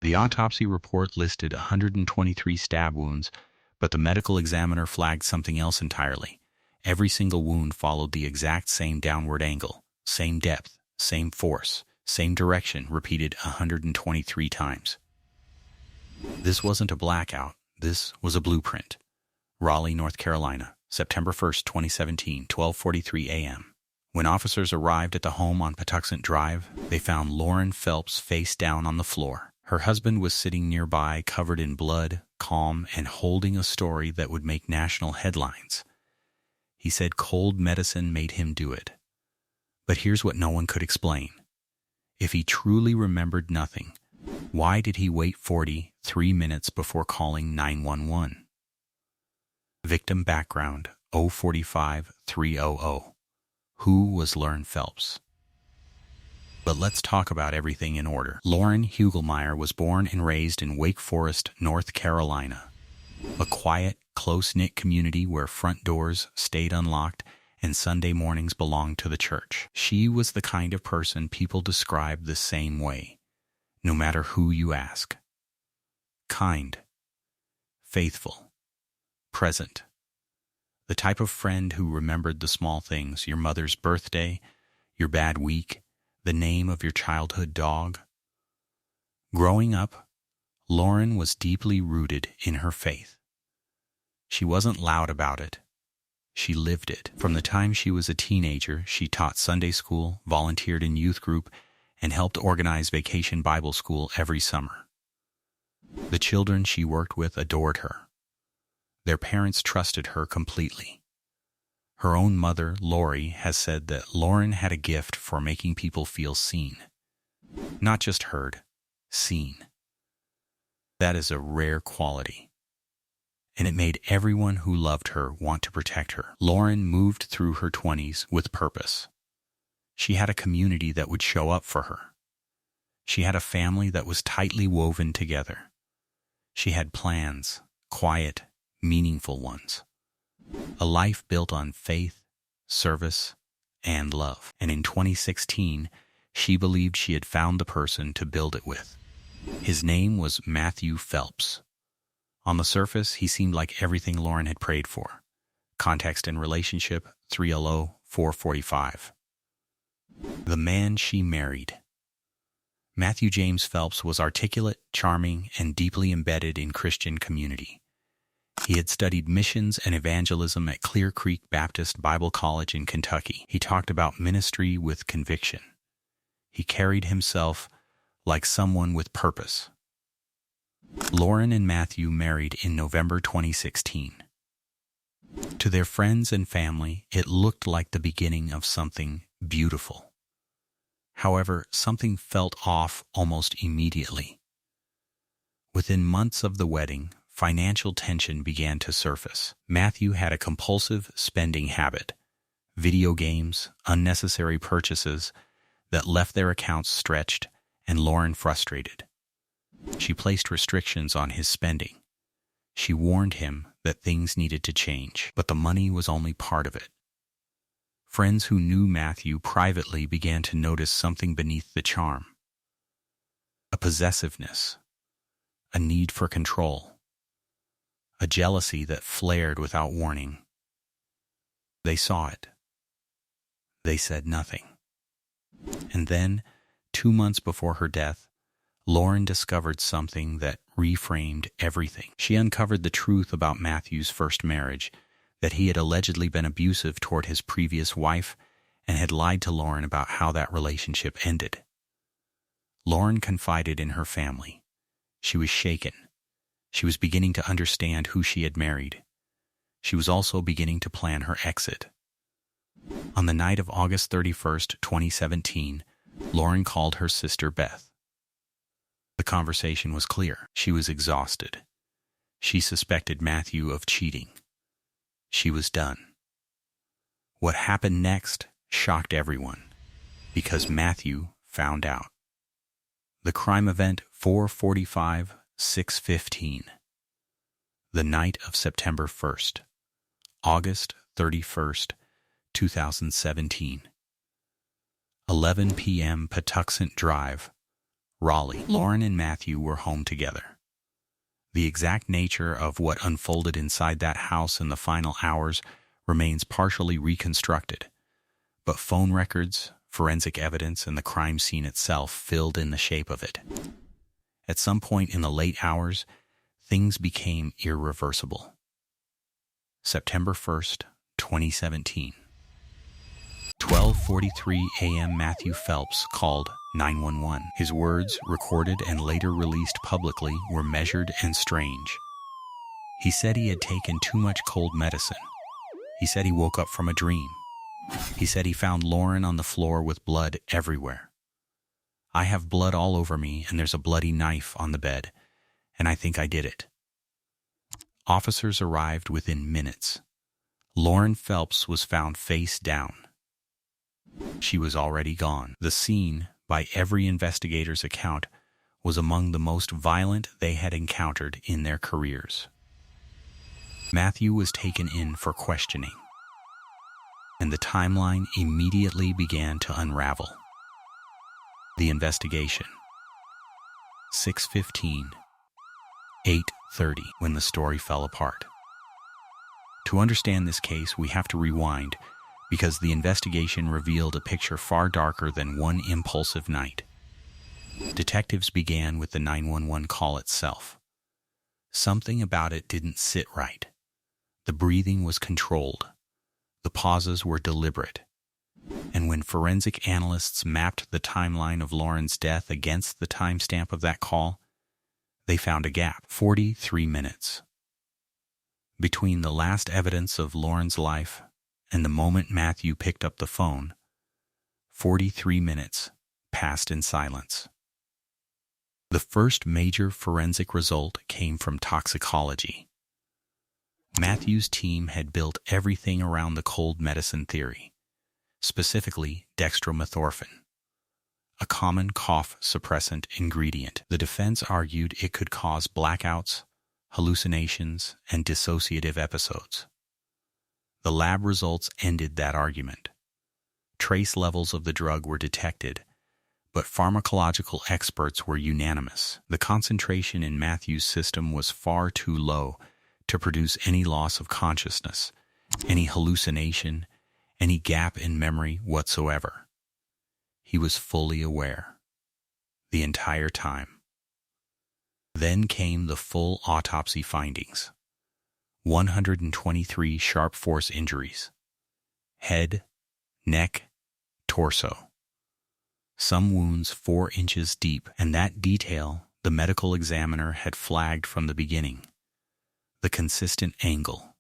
The autopsy report listed 123 stab wounds, but the medical examiner flagged something else entirely. Every single wound followed the exact same downward angle, same depth, same force, same direction, repeated 123 times. This wasn't a blackout. This was a blueprint. Raleigh, North Carolina, September 1st, 2017, 12:43 a.m. When officers arrived at the home on Patuxent Drive, they found Lauren Phelps face down on the floor. Her husband was sitting nearby, covered in blood, calm, and holding a story that would make national headlines. He said cold medicine made him do it. But here's what no one could explain. If he truly remembered nothing, why did he wait 43 minutes before calling 911? Victim background 045300. Who was Lauren Phelps? But let's talk about everything in order. Lauren Hugelmeyer was born and raised in Wake Forest, North Carolina, a quiet, close-knit community where front doors stayed unlocked and Sunday mornings belonged to the church. She was the kind of person people describe the same way, no matter who you ask. Kind, faithful, present. The type of friend who remembered the small things, your mother's birthday, your bad week, the name of your childhood dog. Growing up, Lauren was deeply rooted in her faith. She wasn't loud about it. She lived it. From the time she was a teenager, she taught Sunday school, volunteered in youth group, and helped organize Vacation Bible School every summer. The children she worked with adored her. Their parents trusted her completely. Her own mother, Lori, has said that Lauren had a gift for making people feel seen. Not just heard, seen. That is a rare quality. And it made everyone who loved her want to protect her. Lauren moved through her 20s with purpose. She had a community that would show up for her. She had a family that was tightly woven together. She had plans, quiet, meaningful ones. A life built on faith, service, and love. And in 2016, she believed she had found the person to build it with. His name was Matthew Phelps. On the surface, he seemed like everything Lauren had prayed for. Context and relationship, 3LO-445. The man she married. Matthew James Phelps was articulate, charming, and deeply embedded in Christian community. He had studied missions and evangelism at Clear Creek Baptist Bible College in Kentucky. He talked about ministry with conviction. He carried himself like someone with purpose. Lauren and Matthew married in November 2016. To their friends and family, it looked like the beginning of something beautiful. However, something felt off almost immediately. Within months of the wedding, financial tension began to surface. Matthew had a compulsive spending habit, video games, unnecessary purchases that left their accounts stretched and Lauren frustrated. She placed restrictions on his spending. She warned him that things needed to change, but the money was only part of it. Friends who knew Matthew privately began to notice something beneath the charm. A possessiveness, a need for control, a jealousy that flared without warning. They saw it. They said nothing. And then, 2 months before her death, Lauren discovered something that reframed everything. She uncovered the truth about Matthew's first marriage, that he had allegedly been abusive toward his previous wife and had lied to Lauren about how that relationship ended. Lauren confided in her family. She was shaken. She was beginning to understand who she had married. She was also beginning to plan her exit. On the night of August 31st, 2017, Lauren called her sister Beth. The conversation was clear. She was exhausted. She suspected Matthew of cheating. She was done. What happened next shocked everyone, because Matthew found out. The crime event 4:45-6:15. The night of September 1st, August 31st, 2017. 11 p.m. Patuxent Drive, Raleigh. Lauren and Matthew were home together. The exact nature of what unfolded inside that house in the final hours remains partially reconstructed, but phone records, forensic evidence, and the crime scene itself filled in the shape of it. At some point in the late hours, things became irreversible. September 1st, 2017. 12:43 a.m. Matthew Phelps called 911. His words, recorded and later released publicly, were measured and strange. He said he had taken too much cold medicine. He said he woke up from a dream. He said he found Lauren on the floor with blood everywhere. I have blood all over me, and there's a bloody knife on the bed, and I think I did it. Officers arrived within minutes. Lauren Phelps was found face down. She was already gone. The scene, by every investigator's account, was among the most violent they had encountered in their careers. Matthew was taken in for questioning, and the timeline immediately began to unravel. The investigation. 6:15, 8:30, when the story fell apart. To understand this case, we have to rewind, because the investigation revealed a picture far darker than one impulsive night. Detectives began with the 911 call itself. Something about it didn't sit right. The breathing was controlled. The pauses were deliberate. And when forensic analysts mapped the timeline of Lauren's death against the timestamp of that call, they found a gap, 43 minutes. Between the last evidence of Lauren's life and the moment Matthew picked up the phone, 43 minutes passed in silence. The first major forensic result came from toxicology. Matthew's team had built everything around the cold medicine theory, specifically dextromethorphan, a common cough suppressant ingredient. The defense argued it could cause blackouts, hallucinations, and dissociative episodes. The lab results ended that argument. Trace levels of the drug were detected, but pharmacological experts were unanimous. The concentration in Matthew's system was far too low to produce any loss of consciousness, any hallucination, any gap in memory whatsoever. He was fully aware the entire time. Then came the full autopsy findings. 123 sharp force injuries. Head, neck, torso. Some wounds 4 inches deep, and that detail the medical examiner had flagged from the beginning. The consistent angle,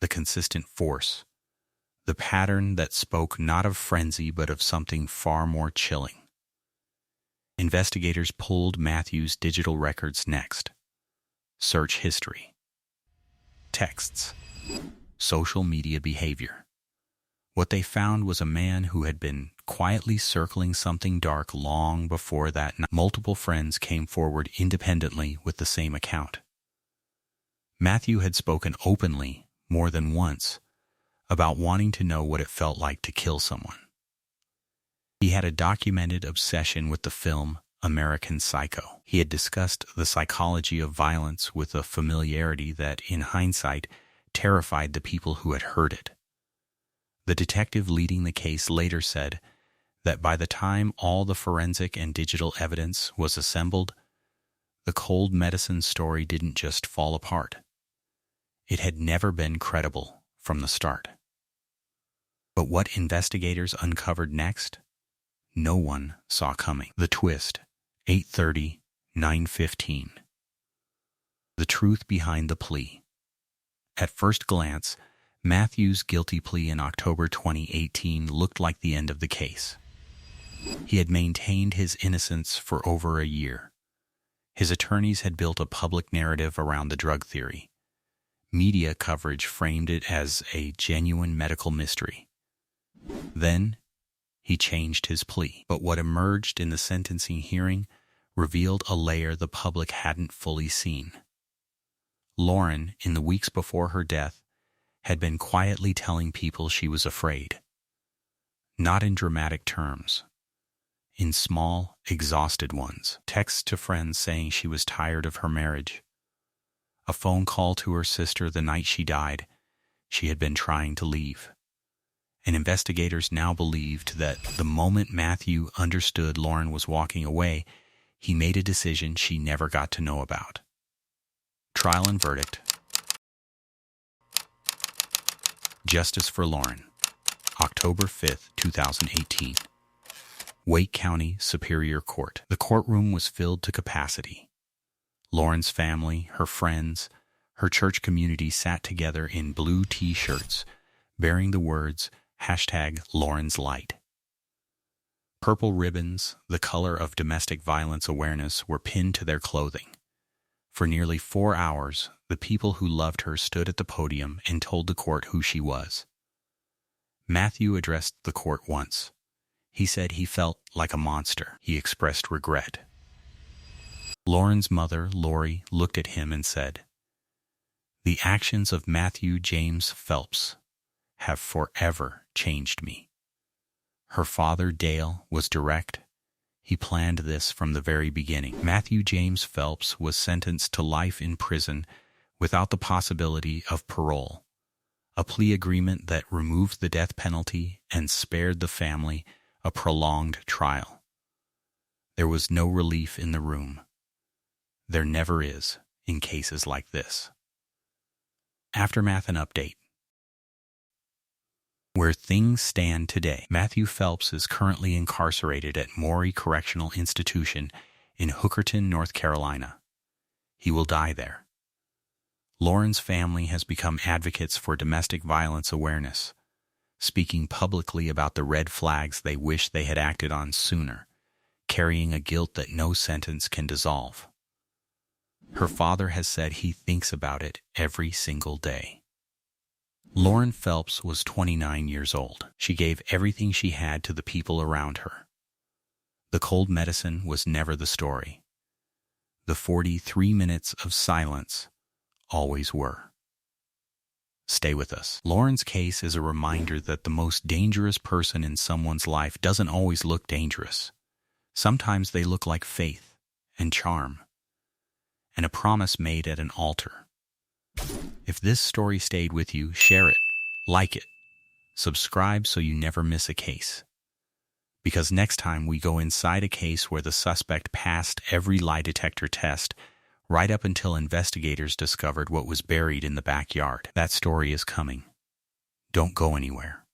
the consistent force, the pattern that spoke not of frenzy but of something far more chilling. Investigators pulled Matthew's digital records next. Search history. Texts. Social media behavior. What they found was a man who had been quietly circling something dark long before that night. Multiple friends came forward independently with the same account. Matthew had spoken openly, more than once, about wanting to know what it felt like to kill someone. He had a documented obsession with the film American Psycho. He had discussed the psychology of violence with a familiarity that, in hindsight, terrified the people who had heard it. The detective leading the case later said that by the time all the forensic and digital evidence was assembled, the cold medicine story didn't just fall apart. It had never been credible from the start. But what investigators uncovered next, no one saw coming. The twist, 8:30, 9:15. The truth behind the plea. At first glance, Matthew's guilty plea in October 2018 looked like the end of the case. He had maintained his innocence for over a year. His attorneys had built a public narrative around the drug theory. Media coverage framed it as a genuine medical mystery. Then, he changed his plea. But what emerged in the sentencing hearing revealed a layer the public hadn't fully seen. Lauren, in the weeks before her death, had been quietly telling people she was afraid. Not in dramatic terms. in small, exhausted ones. Texts to friends saying she was tired of her marriage. A phone call to her sister the night she died. She had been trying to leave. And investigators now believed that the moment Matthew understood Lauren was walking away, he made a decision she never got to know about. Trial and verdict. Justice for Lauren. October 5, 2018. Wake County Superior Court. The courtroom was filled to capacity. Lauren's family, her friends, her church community sat together in blue T-shirts bearing the words #Lauren'sLight. Purple ribbons, the color of domestic violence awareness, were pinned to their clothing. For nearly 4 hours, the people who loved her stood at the podium and told the court who she was. Matthew addressed the court once. He said he felt like a monster. He expressed regret. Lauren's mother, Lori, looked at him and said, "The actions of Matthew James Phelps have forever changed me." Her father, Dale, was direct. He planned this from the very beginning. Matthew James Phelps was sentenced to life in prison without the possibility of parole, a plea agreement that removed the death penalty and spared the family a prolonged trial. There was no relief in the room. There never is in cases like this. Aftermath and update. Where things stand today, Matthew Phelps is currently incarcerated at Maury Correctional Institution in Hookerton, North Carolina. He will die there. Lauren's family has become advocates for domestic violence awareness, speaking publicly about the red flags they wish they had acted on sooner, carrying a guilt that no sentence can dissolve. Her father has said he thinks about it every single day. Lauren Phelps was 29 years old. She gave everything she had to the people around her. The cold medicine was never the story. The 43 minutes of silence always were. Stay with us. Lauren's case is a reminder that the most dangerous person in someone's life doesn't always look dangerous. Sometimes they look like faith and charm, and a promise made at an altar. If this story stayed with you, share it, like it, subscribe so you never miss a case. Because next time we go inside a case where the suspect passed every lie detector test, right up until investigators discovered what was buried in the backyard. That story is coming. Don't go anywhere.